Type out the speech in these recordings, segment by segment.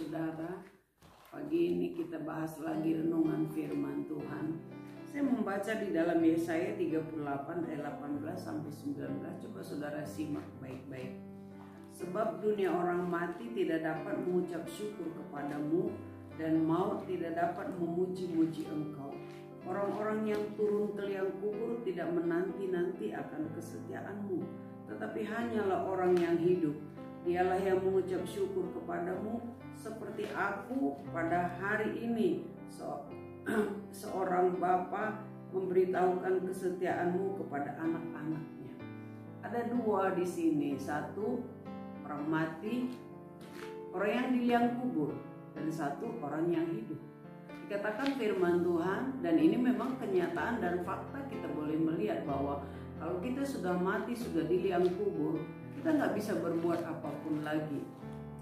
saudara. Pagi ini kita bahas lagi renungan firman Tuhan. Saya membaca di dalam Yesaya 38 ayat 18 sampai 19. Coba saudara simak baik-baik. Sebab dunia orang mati tidak dapat mengucap syukur kepadamu, dan maut tidak dapat memuji-muji engkau. Orang-orang yang turun ke liang kubur tidak menanti-nanti akan kesetiaanmu, tetapi hanyalah orang yang hidup. Dialah yang mengucap syukur kepadamu, seperti aku pada hari ini. Seorang bapa memberitahukan kesetiaanmu kepada anak-anaknya. Ada dua di sini, satu orang mati, orang yang di liang kubur, dan satu orang yang hidup. Dikatakan firman Tuhan, dan ini memang kenyataan dan fakta. Kita boleh melihat bahwa kalau kita sudah mati, sudah di liang kubur, kita nggak bisa berbuat apapun lagi.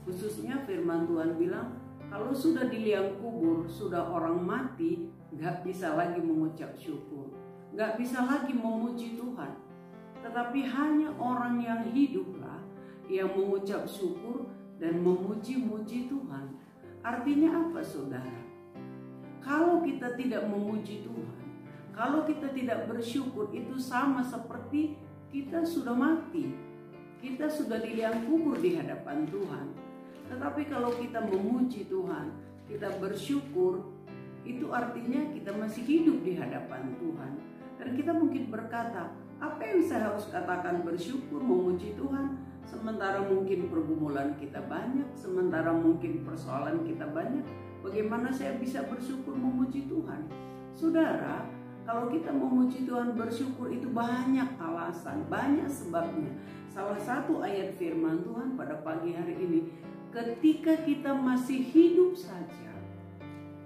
Khususnya firman Tuhan bilang, kalau sudah di liang kubur, sudah orang mati, nggak bisa lagi mengucap syukur, nggak bisa lagi memuji Tuhan. Tetapi hanya orang yang hiduplah yang mengucap syukur dan memuji-muji Tuhan. Artinya apa, saudara? Kalau kita tidak memuji Tuhan, kalau kita tidak bersyukur, itu sama seperti kita sudah mati. Kita sudah di liang kubur di hadapan Tuhan. Tetapi kalau kita memuji Tuhan, kita bersyukur, itu artinya kita masih hidup di hadapan Tuhan. Dan kita mungkin berkata, apa yang saya harus katakan bersyukur, memuji Tuhan? Sementara mungkin pergumulan kita banyak, sementara mungkin persoalan kita banyak, bagaimana saya bisa bersyukur memuji Tuhan? Saudara, kalau kita memuji Tuhan, bersyukur, itu banyak alasan, banyak sebabnya. Salah satu ayat firman Tuhan pada pagi hari ini, ketika kita masih hidup saja,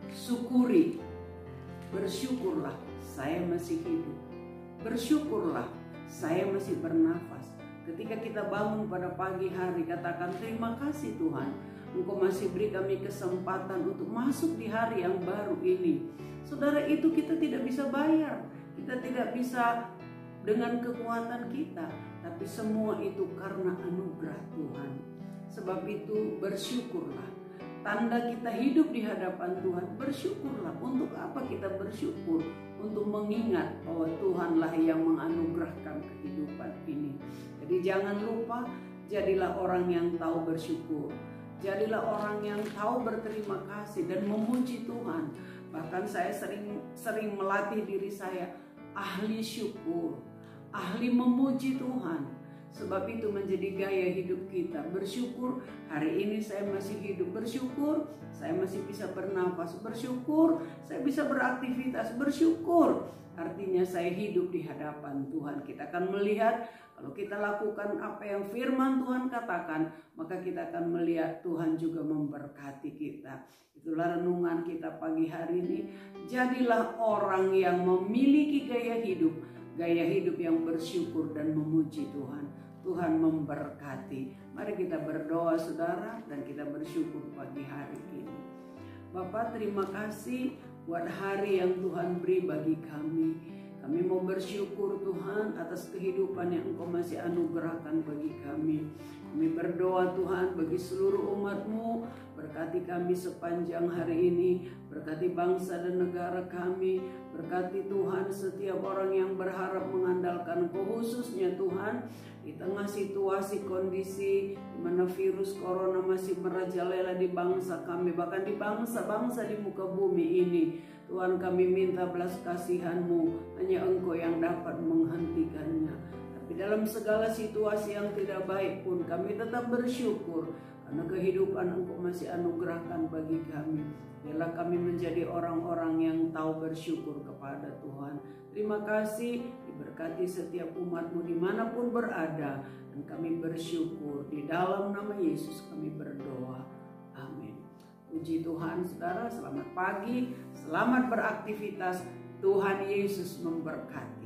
syukuri, bersyukurlah saya masih hidup, bersyukurlah saya masih bernafas. Ketika kita bangun pada pagi hari, katakan terima kasih Tuhan, Engkau masih beri kami kesempatan untuk masuk di hari yang baru ini. Saudara, itu kita tidak bisa bayar, kita tidak bisa dengan kekuatan kita, tapi semua itu karena anugerah Tuhan. Sebab itu bersyukurlah. Tanda kita hidup di hadapan Tuhan, bersyukurlah. Untuk apa kita bersyukur? Untuk mengingat bahwa Tuhanlah yang menganugerahkan kehidupan ini. Jadi jangan lupa, jadilah orang yang tahu bersyukur. Jadilah orang yang tahu berterima kasih dan memuji Tuhan. Bahkan saya sering melatih diri saya, ahli syukur, ahli memuji Tuhan. Sebab itu menjadi gaya hidup kita. Bersyukur, hari ini saya masih hidup. Bersyukur, saya masih bisa bernafas. Bersyukur, saya bisa beraktivitas. Bersyukur, artinya saya hidup di hadapan Tuhan. Kita akan melihat, kalau kita lakukan apa yang firman Tuhan katakan, maka kita akan melihat Tuhan juga memberkati kita. Itulah renungan kita pagi hari ini. Jadilah orang yang memiliki gaya hidup yang bersyukur dan memuji Tuhan. Tuhan memberkati. Mari kita berdoa, saudara, dan kita bersyukur pagi hari ini. Bapa, terima kasih buat hari yang Tuhan beri bagi kami. Kami mau bersyukur Tuhan atas kehidupan yang Engkau masih anugerahkan bagi kami. Kami berdoa Tuhan bagi seluruh umat-Mu, berkati kami sepanjang hari ini, berkati bangsa dan negara kami, berkati Tuhan setiap orang yang berharap mengandalkan Engkau, khususnya Tuhan di tengah situasi kondisi di mana virus corona masih merajalela di bangsa kami, bahkan di bangsa-bangsa di muka bumi ini. Tuhan, kami minta belas kasihan-Mu, hanya Engkau yang dapat menghentikannya. Tapi dalam segala situasi yang tidak baik pun kami tetap bersyukur karena kehidupan Engkau masih anugerahkan bagi kami. Biarlah kami menjadi orang-orang yang tahu bersyukur kepada Tuhan. Terima kasih, diberkati setiap umat-Mu dimanapun berada, dan kami bersyukur. Di dalam nama Yesus kami berdoa. Amin. Puji Tuhan, saudara. Selamat pagi, selamat beraktivitas. Tuhan Yesus memberkati.